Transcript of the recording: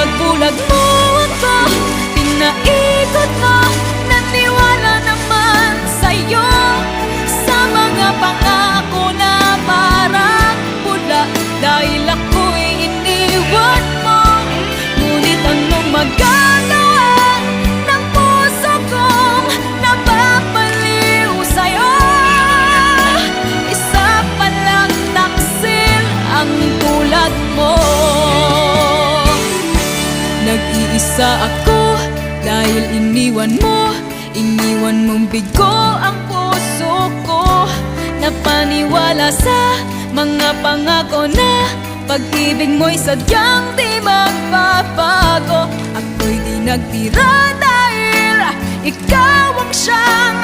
Pinagbulag mo ako, pinaikot mo, naniwala naman sa'yo, sa mga pangako na parang pula. Dahil ako'y iniwan mo, ngunit anong magagawa ng puso kong napapaliw sa'yo? Isa palang taksil ang tulad mo. Nag-iisa ako dahil iniwan mong bigo ang puso ko. Napaniwala sa mga pangako na pag-ibig mo'y sadyang di magbabago. Ako'y di nagtira dahil ikaw ang siyang